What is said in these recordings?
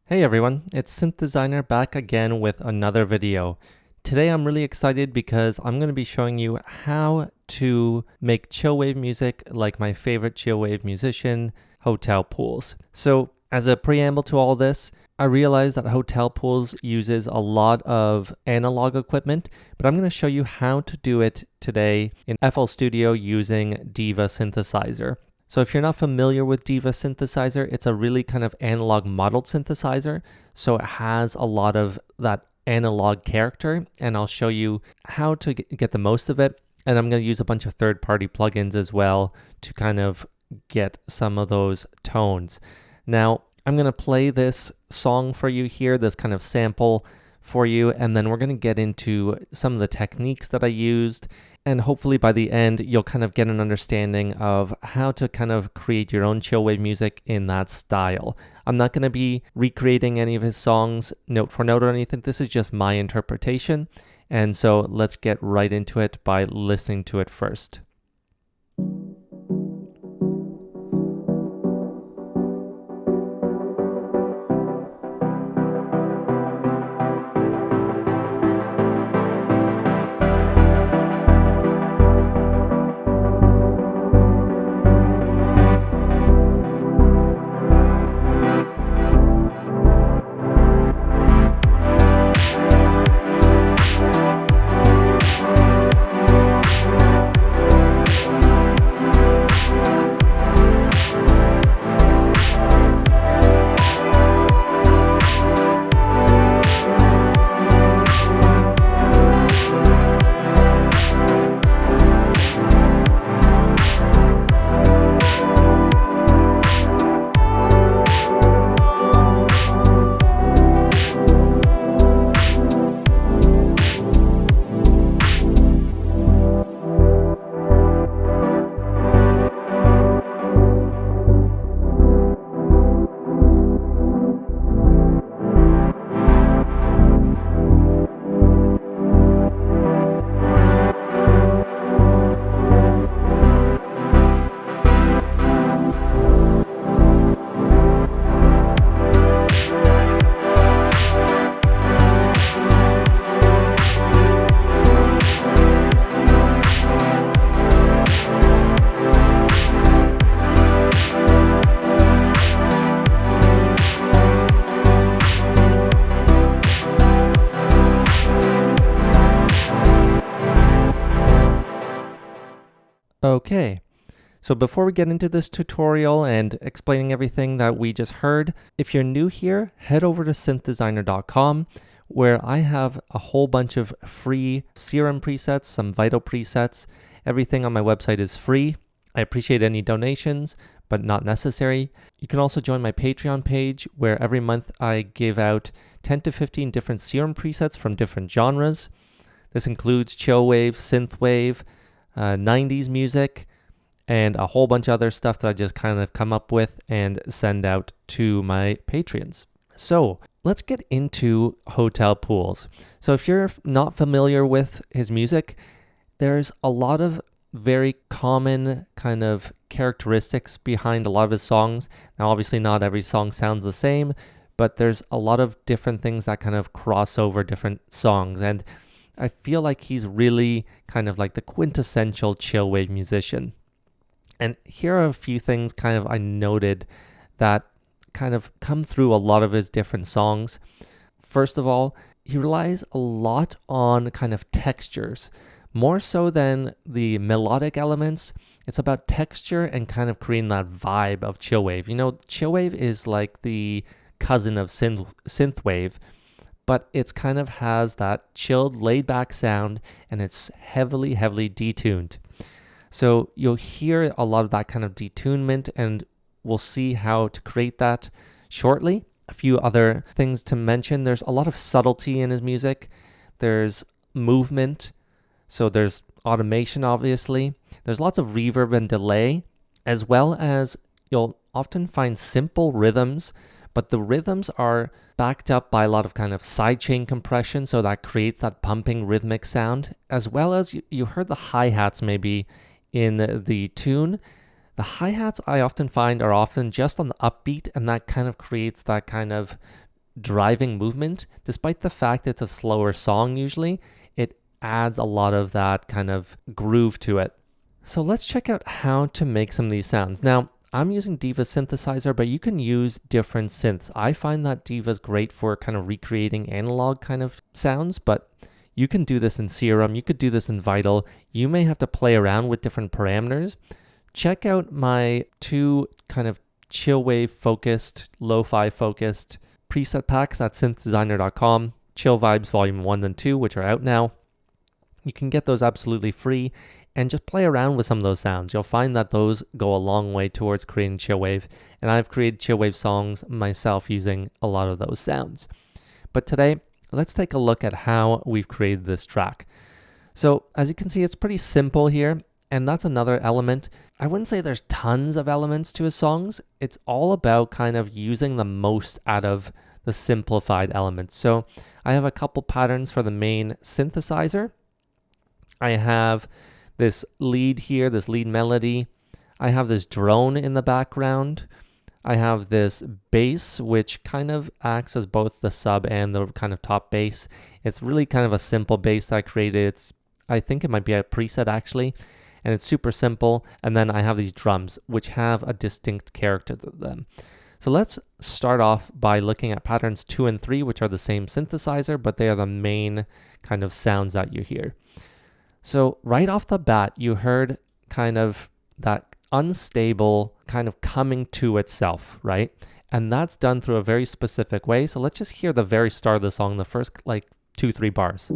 Hey everyone, it's Synth Designer back again with another video. Today I'm really excited because I'm going to be showing you how to make chillwave music like my favorite chillwave musician, Hotel Pools. So as a preamble to all this, I realize that Hotel Pools uses a lot of analog equipment, but I'm going to show you how to do it today in FL Studio using Diva synthesizer. So if you're not familiar with Diva synthesizer, it's a really kind of analog modeled synthesizer. So it has a lot of that analog character, and I'll show you how to get the most of it. And I'm going to use a bunch of third-party plugins as well to kind of get some of those tones. Now, I'm going to play this song for you here, this kind of sample for you, and then we're going to get into some of the techniques that I used. And hopefully by the end, you'll kind of get an understanding of how to kind of create your own chillwave music in that style. I'm not going to be recreating any of his songs note for note or anything. This is just my interpretation. And so let's get right into it by listening to it first. Okay, so before we get into this tutorial and explaining everything that we just heard, if you're new here, head over to synthdesigner.com where I have a whole bunch of free Serum presets, some Vital presets. Everything on my website is free. I appreciate any donations, but not necessary. You can also join my Patreon page where every month I give out 10 to 15 different Serum presets from different genres. This includes chillwave, synthwave, 90s music, and a whole bunch of other stuff that I just kind of come up with and send out to my Patreons. So let's get into Hotel Pools. So if you're not familiar with his music, there's a lot of very common kind of characteristics behind a lot of his songs. Now, obviously not every song sounds the same, but there's a lot of different things that kind of cross over different songs. And I feel like he's really kind of like the quintessential chillwave musician. And here are a few things kind of I noted that kind of come through a lot of his different songs. First of all, he relies a lot on kind of textures. More so than the melodic elements, it's about texture and kind of creating that vibe of chillwave. You know, chillwave is like the cousin of synthwave, but it's kind of has that chilled, laid-back sound, and it's heavily detuned. So you'll hear a lot of that kind of detunement, and we'll see how to create that shortly. A few other things to mention. There's a lot of subtlety in his music. There's movement. So there's automation, obviously. There's lots of reverb and delay, as well as you'll often find simple rhythms, but the rhythms are backed up by a lot of kind of sidechain compression, so that creates that pumping rhythmic sound, as well as you heard the hi-hats maybe in the tune. The hi-hats I often find are often just on the upbeat, and that kind of creates that kind of driving movement. Despite the fact it's a slower song usually, it adds a lot of that kind of groove to it. So let's check out how to make some of these sounds. Now, I'm using Diva synthesizer, but you can use different synths. I find that Diva's great for kind of recreating analog kind of sounds, but you can do this in Serum, you could do this in Vital. You may have to play around with different parameters. Check out my 2 kind of Chillwave focused, lo-fi focused preset packs at synthdesigner.com, Chill Vibes Volume 1 and 2, which are out now. You can get those absolutely free and just play around with some of those sounds. You'll find that those go a long way towards creating Chillwave, and I've created Chillwave songs myself using a lot of those sounds. But today, let's take a look at how we've created this track. So as you can see, it's pretty simple here, and that's another element. I wouldn't say there's tons of elements to his songs. It's all about kind of using the most out of the simplified elements. So I have a couple patterns for the main synthesizer. I have this lead here, this lead melody. I have this drone in the background. I have this bass, which kind of acts as both the sub and the kind of top bass. It's really kind of a simple bass that I created. I think it might be a preset actually, and it's super simple. And then I have these drums, which have a distinct character to them. So let's start off by looking at patterns 2 and 3, which are the same synthesizer, but they are the main kind of sounds that you hear. So right off the bat, you heard kind of that unstable kind of coming to itself, right? And that's done through a very specific way. So let's just hear the very start of the song, the first like 2-3 bars.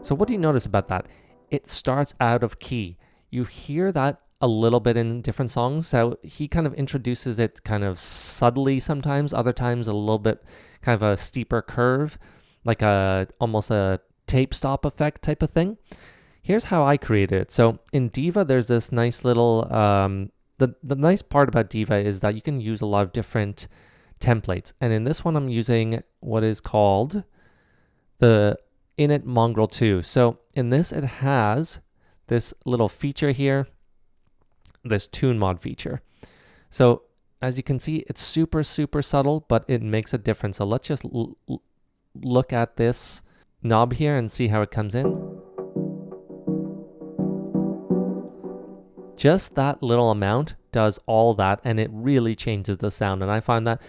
So what do you notice about that? It starts out of key. You hear that a little bit in different songs. So he kind of introduces it kind of subtly sometimes, other times a little bit kind of a steeper curve, like almost a tape stop effect type of thing. Here's how I created it. So in Diva, there's this nice little, the nice part about Diva is that you can use a lot of different templates. And in this one, I'm using what is called the Init Mongrel 2. So in this, it has this little feature here, this tune mod feature. So as you can see, it's super, super subtle, but it makes a difference. So let's just look at this knob here and see how it comes in. Just that little amount does all that, and it really changes the sound. And I find that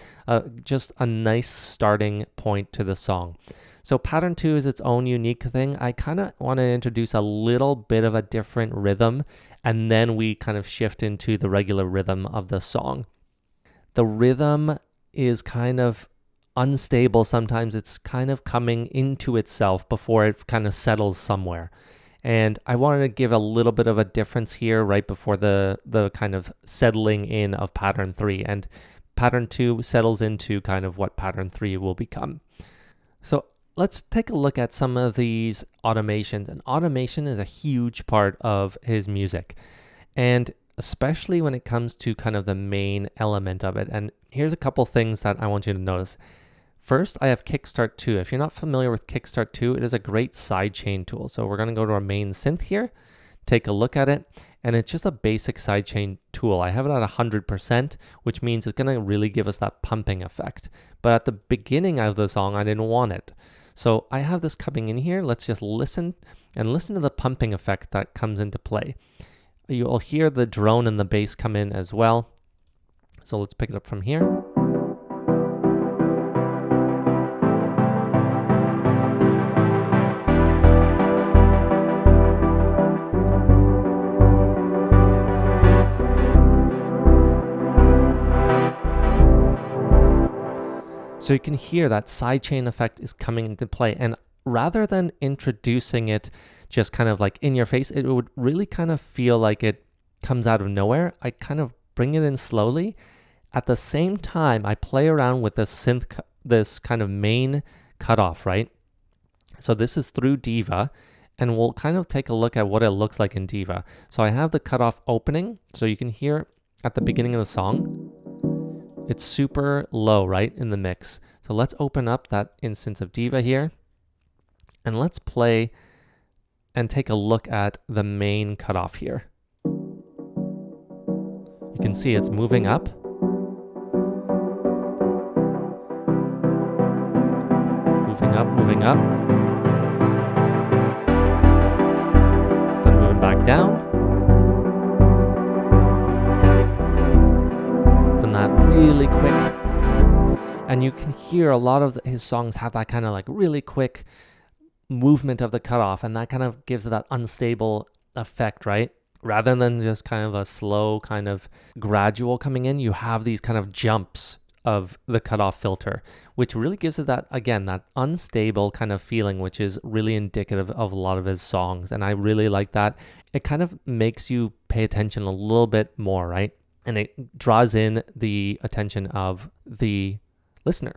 just a nice starting point to the song. So pattern 2 is its own unique thing. I kind of want to introduce a little bit of a different rhythm, and then we kind of shift into the regular rhythm of the song. The rhythm is kind of unstable sometimes. It's kind of coming into itself before it kind of settles somewhere. And I wanted to give a little bit of a difference here right before the kind of settling in of pattern 3. And pattern 2 settles into kind of what pattern 3 will become. So let's take a look at some of these automations. And automation is a huge part of his music. And especially when it comes to kind of the main element of it. And here's a couple things that I want you to notice. First, I have Kickstart 2. If you're not familiar with Kickstart 2, it is a great sidechain tool. So we're going to go to our main synth here, take a look at it, and it's just a basic sidechain tool. I have it at 100%, which means it's going to really give us that pumping effect. But at the beginning of the song, I didn't want it. So I have this coming in here. Let's just listen to the pumping effect that comes into play. You'll hear the drone and the bass come in as well. So let's pick it up from here. So you can hear that sidechain effect is coming into play. And rather than introducing it just kind of like in your face, it would really kind of feel like it comes out of nowhere. I kind of bring it in slowly. At the same time, I play around with this synth, this kind of main cutoff, right? So this is through Diva, and we'll kind of take a look at what it looks like in Diva. So I have the cutoff opening, so you can hear at the beginning of the song, it's super low, right, in the mix. So let's open up that instance of Diva here, and let's play and take a look at the main cutoff here. You can see it's moving up. Moving up, moving up. Then moving back down. Then that really quick. And you can hear a lot of his songs have that kind of like really quick movement of the cutoff, and that kind of gives it that unstable effect, right? Rather than just kind of a slow kind of gradual coming in, you have these kind of jumps of the cutoff filter, which really gives it that, again, that unstable kind of feeling, which is really indicative of a lot of his songs. And I really like that. It kind of makes you pay attention a little bit more, right? And it draws in the attention of the listener.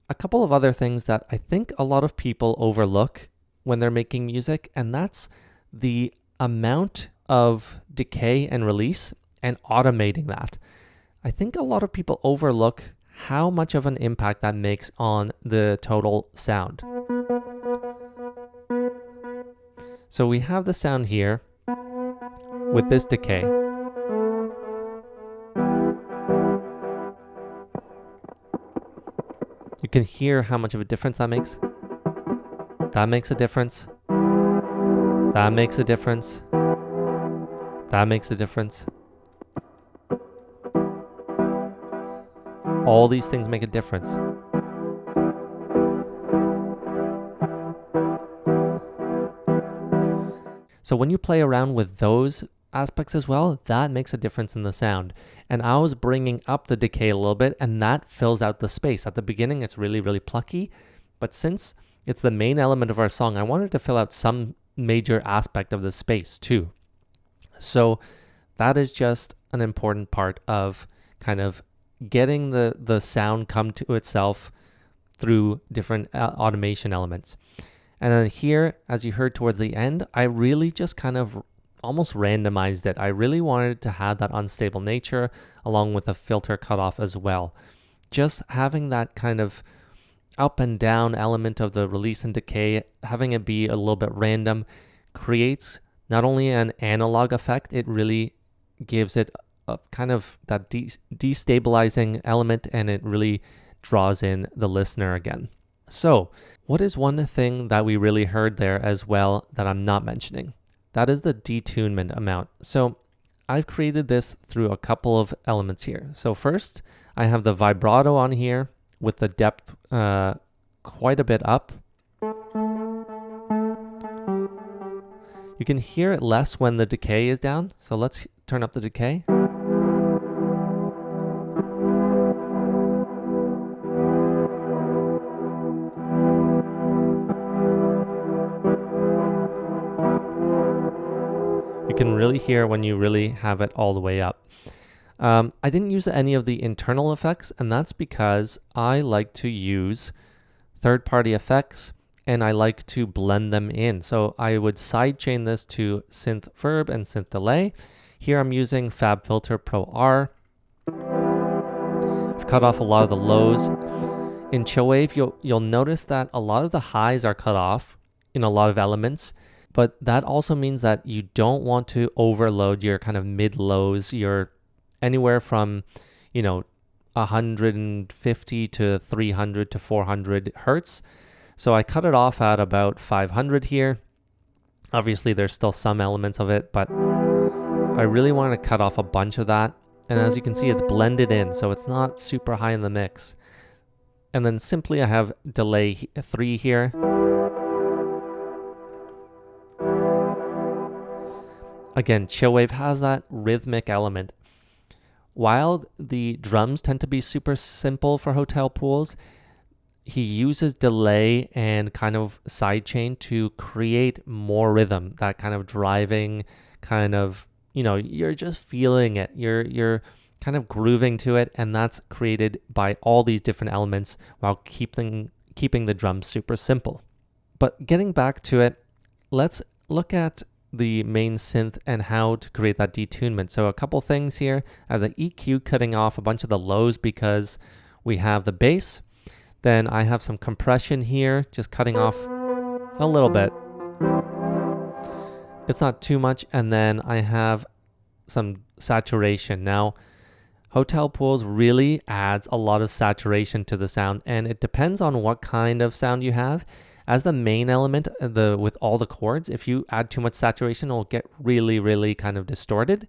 A couple of other things that I think a lot of people overlook when they're making music, and that's the amount of decay and release and automating that. I think a lot of people overlook how much of an impact that makes on the total sound. So we have the sound here with this decay. You can hear how much of a difference that makes. That makes a difference. That makes a difference. That makes a difference. All these things make a difference. So when you play around with those aspects as well, that makes a difference in the sound. And I was bringing up the decay a little bit, and that fills out the space. At the beginning, it's really, really plucky. But since it's the main element of our song, I wanted to fill out some major aspect of the space too. So that is just an important part of kind of getting the sound come to itself through different automation elements. And then here, as you heard towards the end, I really just kind of almost randomized it. I really wanted to have that unstable nature along with a filter cutoff as well. Just having that kind of up and down element of the release and decay, having it be a little bit random, creates not only an analog effect, it really gives it a kind of that destabilizing element, and it really draws in the listener again. So what is one thing that we really heard there as well that I'm not mentioning? That is the detunement amount. So I've created this through a couple of elements here. So first, I have the vibrato on here with the depth quite a bit up. You can hear it less when the decay is down. So let's turn up the decay. You can really hear when you really have it all the way up. I didn't use any of the internal effects, and that's because I like to use third-party effects, and I like to blend them in. So I would sidechain this to Synth Verb and Synth Delay. Here I'm using FabFilter Pro R. I've cut off a lot of the lows. In Chillwave, you'll notice that a lot of the highs are cut off in a lot of elements, but that also means that you don't want to overload your kind of mid-lows, your anywhere from, 150 to 300 to 400 hertz. So I cut it off at about 500 here. Obviously, there's still some elements of it, but I really want to cut off a bunch of that. And as you can see, it's blended in, so it's not super high in the mix. And then simply I have delay 3 here. Again, Chillwave has that rhythmic element. While the drums tend to be super simple for hotel pools, he uses delay and kind of sidechain to create more rhythm, that kind of driving kind of, you're just feeling it. You're kind of grooving to it, and that's created by all these different elements while keeping the drums super simple. But getting back to it, let's look at the main synth and how to create that detunement. So a couple things here. I have the EQ cutting off a bunch of the lows because we have the bass. Then I have some compression here, just cutting off a little bit. It's not too much. And then I have some saturation. Now, Hotel Pools really adds a lot of saturation to the sound, and it depends on what kind of sound you have. As the main element, with all the chords, if you add too much saturation, it'll get really, really kind of distorted.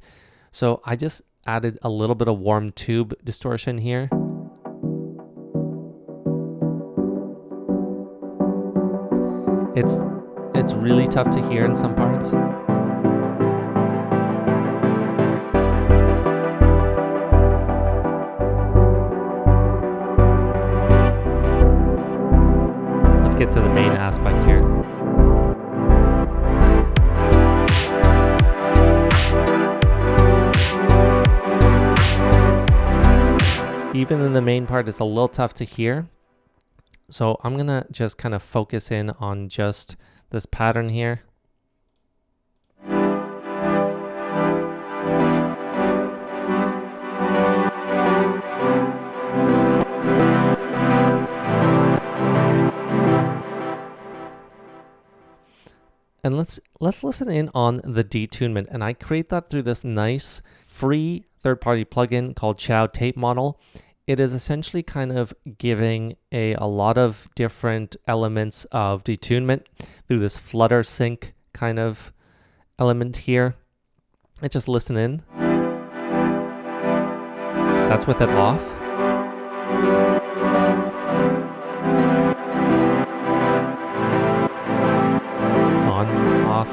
So I just added a little bit of warm tube distortion here. It's really tough to hear in some parts. Let's get to the main aspect here. Even in the main part, it's a little tough to hear. So I'm gonna just kind of focus in on just this pattern here. And let's listen in on the detunement, and I create that through this nice free third-party plugin called Chow Tape Model. It is essentially kind of giving a lot of different elements of detunement through this flutter sync kind of element here. And just listen in. That's with it off. On, off.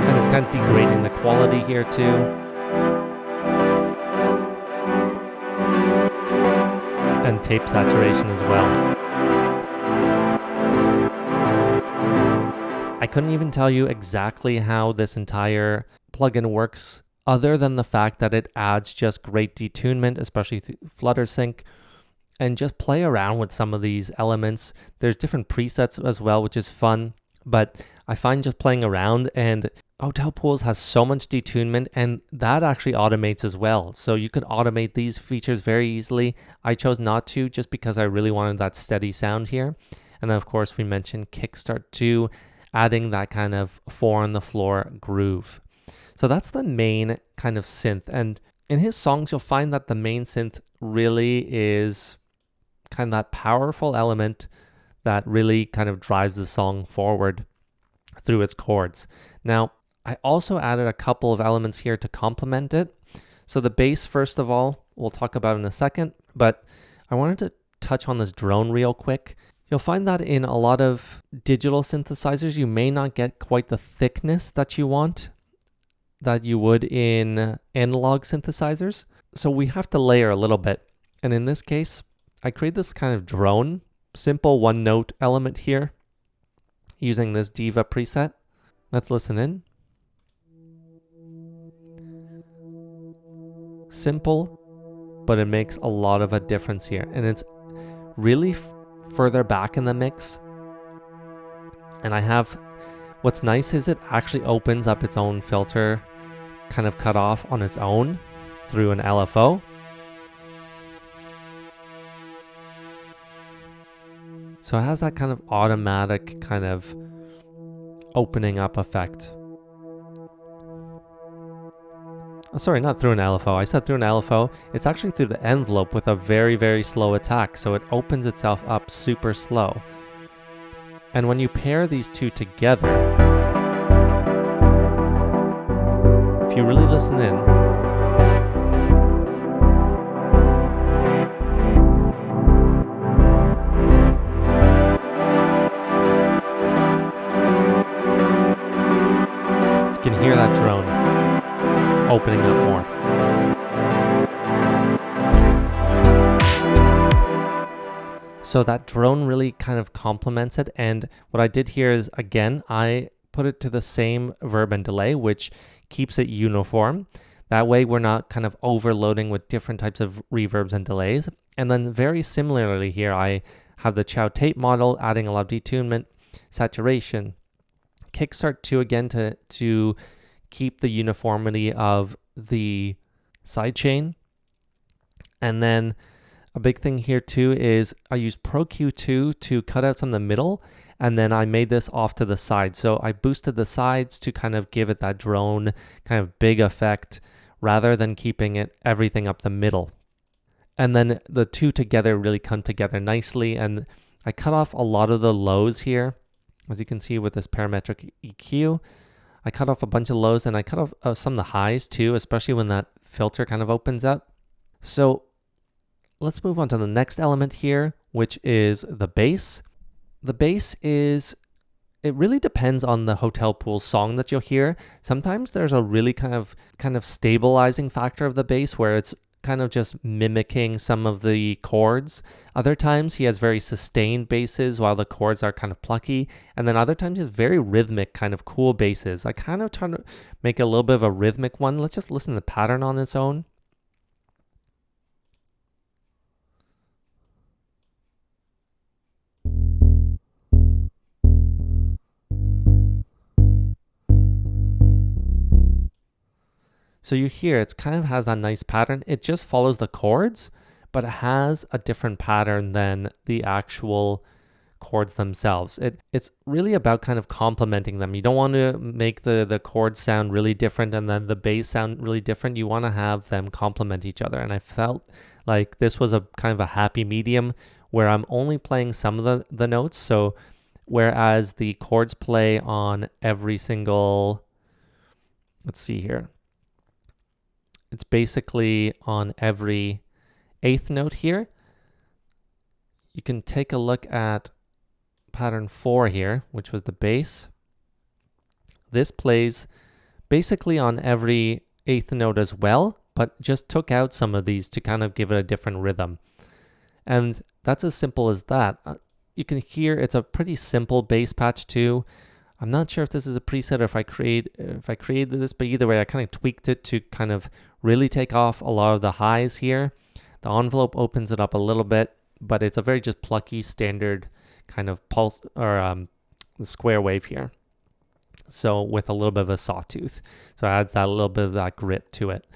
And it's kind of degrading the quality here too. And tape saturation as well. I couldn't even tell you exactly how this entire plugin works, other than the fact that it adds just great detunement, especially through flutter sync, and just play around with some of these elements. There's different presets as well, which is fun, but I find just playing around, and Hotel Pools has so much detunement, and that actually automates as well. So you can automate these features very easily. I chose not to just because I really wanted that steady sound here. And then of course we mentioned Kickstart 2, adding that kind of 4 on the floor groove. So that's the main kind of synth. And in his songs, you'll find that the main synth really is kind of that powerful element that really kind of drives the song forward through its chords. Now, I also added a couple of elements here to complement it. So the bass, first of all, we'll talk about in a second, but I wanted to touch on this drone real quick. You'll find that in a lot of digital synthesizers, you may not get quite the thickness that you want, that you would in analog synthesizers. So we have to layer a little bit. And in this case, I create this kind of drone, simple one note element here using this Diva preset. Let's listen in. Simple, but it makes a lot of a difference here. And it's really further back in the mix. And I have, what's nice is it actually opens up its own filter kind of cut off on its own through an LFO. So it has that kind of automatic kind of opening up effect. Oh, sorry, not through an LFO. I said through an LFO. It's actually through the envelope with a very, very slow attack. So it opens itself up super slow. And when you pair these two together, if you really listen in, you can hear that drone opening up more. So that drone really kind of complements it. And what I did here is, again, I put it to the same verb and delay, which keeps it uniform. That way we're not kind of overloading with different types of reverbs and delays. And then very similarly here, I have the Chow Tape model, adding a lot of detunement, saturation, Kickstart 2 again to keep the uniformity of the sidechain. And then A big thing here too is I use Pro Q2 to cut out some of the middle, and then I made this off to the side. So I boosted the sides to kind of give it that drone kind of big effect rather than keeping it everything up the middle. And then the two together really come together nicely, and I cut off a lot of the lows here. As you can see with this parametric EQ, I cut off a bunch of lows, and I cut off some of the highs too, especially when that filter kind of opens up. So let's move on to the next element here, which is the bass. The bass it really depends on the Hotel Pool song that you'll hear. Sometimes there's a really kind of stabilizing factor of the bass where it's kind of just mimicking some of the chords. Other times he has very sustained basses while the chords are kind of plucky. And then other times he has very rhythmic kind of cool basses. I kind of try to make a little bit of a rhythmic one. Let's just listen to the pattern on its own. So you hear it kind of has that nice pattern. It just follows the chords, but it has a different pattern than the actual chords themselves. It's really about kind of complementing them. You don't want to make the chords sound really different and then the bass sound really different. You want to have them complement each other. And I felt like this was a kind of a happy medium where I'm only playing some of the notes. So whereas the chords play on every single, let's see here. It's basically on every eighth note here. You can take a look at pattern 4 here, which was the bass. This plays basically on every eighth note as well, but just took out some of these to kind of give it a different rhythm. And that's as simple as that. You can hear it's a pretty simple bass patch too. I'm not sure if this is a preset or if I created this, but either way, I kind of tweaked it to kind of really take off a lot of the highs here. The envelope opens it up a little bit, but it's a very just plucky standard kind of pulse or square wave here. So with a little bit of a sawtooth. So it adds that little bit of that grit to it.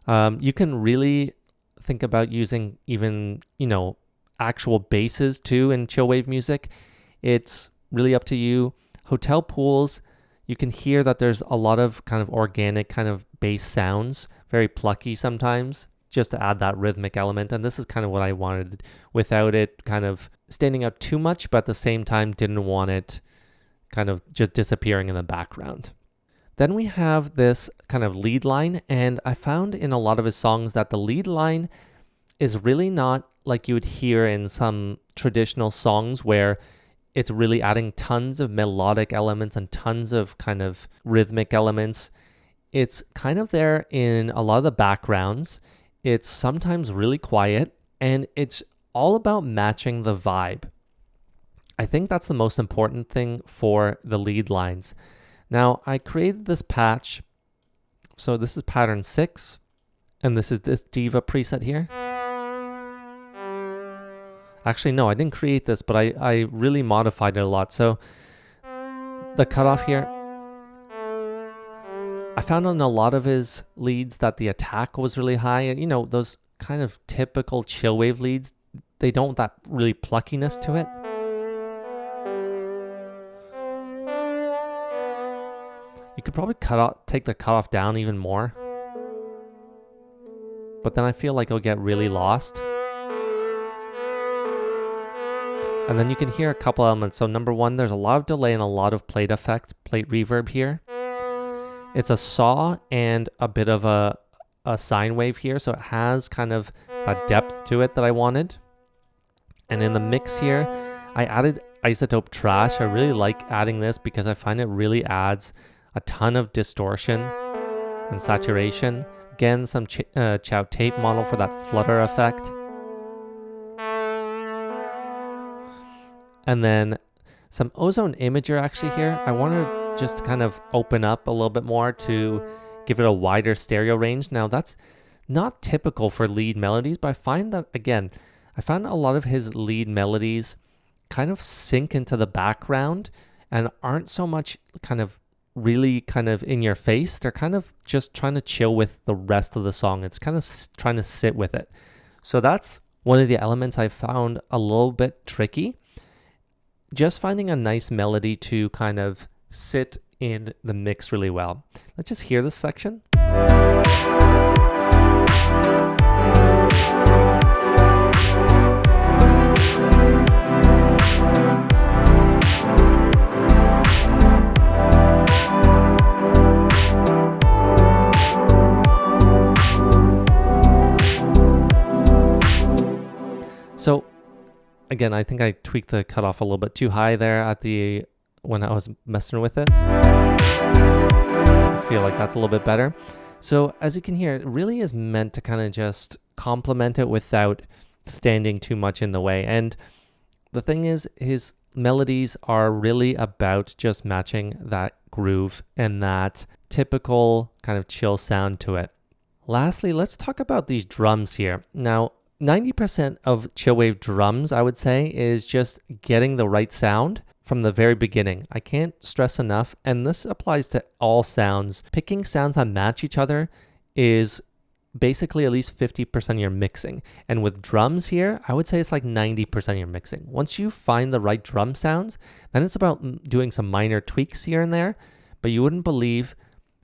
You can really think about using even, actual basses too in chillwave music. It's really up to you. Hotel pools, you can hear that there's a lot of kind of organic kind of bass sounds, very plucky sometimes, just to add that rhythmic element. And this is kind of what I wanted without it kind of standing out too much, but at the same time didn't want it kind of just disappearing in the background. Then we have this kind of lead line, and I found in a lot of his songs that the lead line is really not like you would hear in some traditional songs where it's really adding tons of melodic elements and tons of kind of rhythmic elements. It's kind of there in a lot of the backgrounds. It's sometimes really quiet, and it's all about matching the vibe. I think that's the most important thing for the lead lines. Now, I created this patch. So this is pattern 6, and this is this Diva preset here. Actually, no, I didn't create this, but I really modified it a lot. So the cutoff here, I found on a lot of his leads that the attack was really high. Those kind of typical chillwave leads, they don't have that really pluckiness to it. You could probably take the cutoff down even more. But then I feel like it'll get really lost. And then you can hear a couple elements. So number one, there's a lot of delay and a lot of plate effect, plate reverb here. It's a saw and a bit of a sine wave here. So it has kind of a depth to it that I wanted. And in the mix here, I added isotope trash. I really like adding this because I find it really adds a ton of distortion and saturation. Again, some chow tape model for that flutter effect. And then some ozone imager actually here. I want to just kind of open up a little bit more to give it a wider stereo range. Now that's not typical for lead melodies, but I find that, again, I found a lot of his lead melodies kind of sink into the background and aren't so much kind of really kind of in your face. They're kind of just trying to chill with the rest of the song. It's kind of trying to sit with it. So that's one of the elements I found a little bit tricky. Just finding a nice melody to kind of sit in the mix really well. Let's just hear this section. So again, I think I tweaked the cutoff a little bit too high there when I was messing with it. I feel like that's a little bit better. So as you can hear, it really is meant to kind of just complement it without standing too much in the way. And the thing is, his melodies are really about just matching that groove and that typical kind of chill sound to it. Lastly, let's talk about these drums here. Now, 90% of Chillwave drums, I would say, is just getting the right sound from the very beginning. I can't stress enough, and this applies to all sounds. Picking sounds that match each other is basically at least 50% of your mixing. And with drums here, I would say it's like 90% of your mixing. Once you find the right drum sounds, then it's about doing some minor tweaks here and there, but you wouldn't believe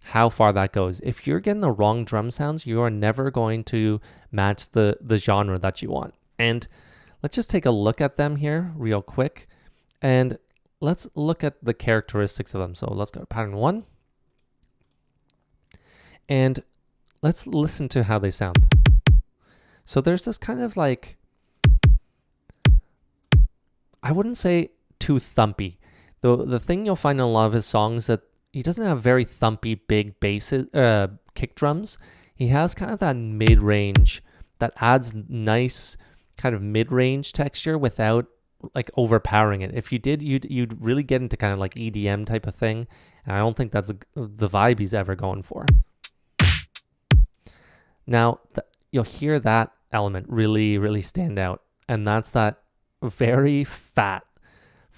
how far that goes. If you're getting the wrong drum sounds, you are never going to match the genre that you want. And let's just take a look at them here real quick. And let's look at the characteristics of them. So let's go to pattern 1. And let's listen to how they sound. So there's this kind of like, I wouldn't say too thumpy. The thing you'll find in a lot of his songs that he doesn't have very thumpy big basses, kick drums. He has kind of that mid-range that adds nice kind of mid-range texture without like overpowering it. If you did, you'd really get into kind of like EDM type of thing. And I don't think that's the vibe he's ever going for. Now, you'll hear that element really, really stand out. And that's that very fat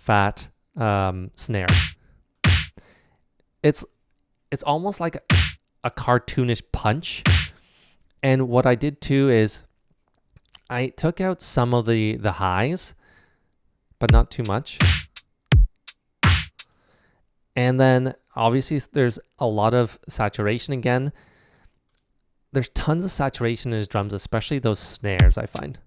snare. It's almost like a cartoonish punch. And what I did too is I took out some of the highs, but not too much. And then obviously there's a lot of saturation again. There's tons of saturation in his drums, especially those snares, I find.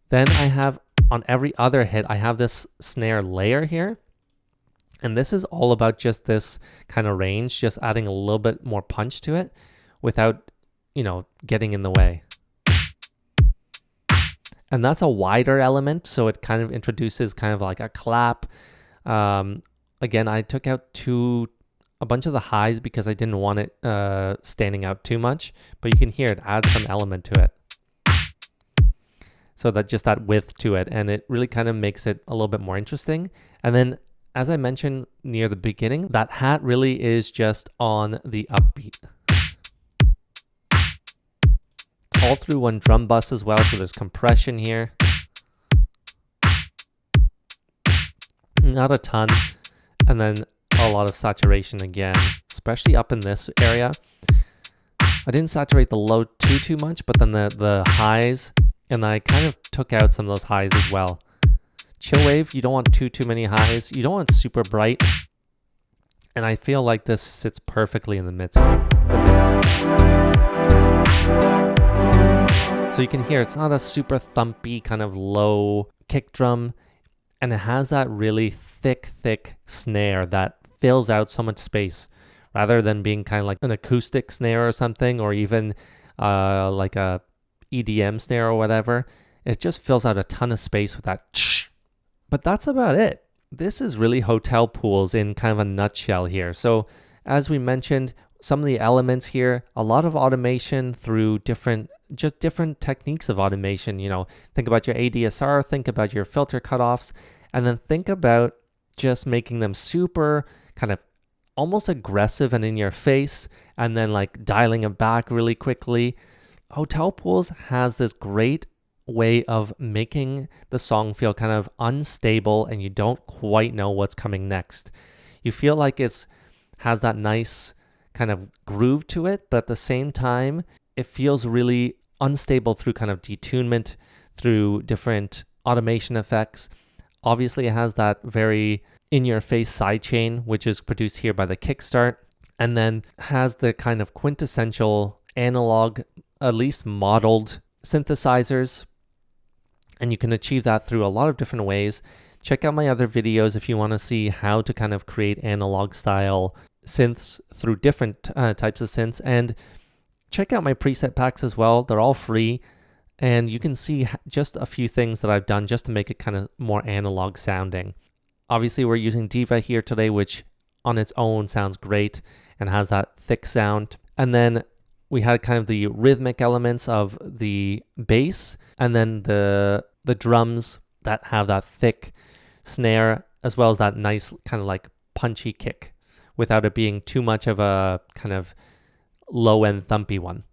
Then I have, on every other hit, I have this snare layer here. And this is all about just this kind of range, just adding a little bit more punch to it without, getting in the way. And that's a wider element, so it kind of introduces kind of like a clap. Again, I took out a bunch of the highs because I didn't want it standing out too much, but you can hear it adds some element to it. So that just that width to it, and it really kind of makes it a little bit more interesting. And then, as I mentioned near the beginning, that hat really is just on the upbeat. All through one drum bus as well, so there's compression here. Not a ton. And then a lot of saturation again, especially up in this area. I didn't saturate the low too much, but then the highs, and I kind of took out some of those highs as well. Chillwave, you don't want too many highs. You don't want super bright. And I feel like this sits perfectly in the mix. So you can hear it's not a super thumpy kind of low kick drum. And it has that really thick snare that fills out so much space rather than being kind of like an acoustic snare or something, or even like a EDM snare or whatever. It just fills out a ton of space with that. But that's about it. This is really Hotel Pools in kind of a nutshell here. So as we mentioned, some of the elements here, a lot of automation through different techniques of automation. Think about your ADSR, think about your filter cutoffs, and then think about just making them super kind of almost aggressive and in your face, and then like dialing them back really quickly. Hotel Pools has this great way of making the song feel kind of unstable, and you don't quite know what's coming next. You feel like has that nice kind of groove to it, but at the same time, it feels really unstable through kind of detunement, through different automation effects. Obviously, it has that very in-your-face sidechain, which is produced here by the Kickstart, and then has the kind of quintessential analog, at least modeled synthesizers. And you can achieve that through a lot of different ways. Check out my other videos if you want to see how to kind of create analog style synths through different types of synths. And check out my preset packs as well. They're all free. And you can see just a few things that I've done just to make it kind of more analog sounding. Obviously, we're using Diva here today, which on its own sounds great and has that thick sound. And then we had kind of the rhythmic elements of the bass, and then the drums that have that thick snare, as well as that nice kind of like punchy kick, without it being too much of a kind of low-end thumpy one.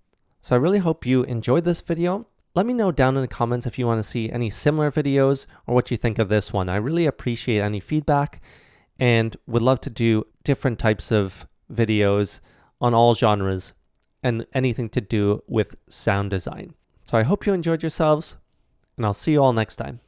So I really hope you enjoyed this video. Let me know down in the comments if you want to see any similar videos or what you think of this one. I really appreciate any feedback and would love to do different types of videos on all genres and anything to do with sound design. So I hope you enjoyed yourselves, and I'll see you all next time.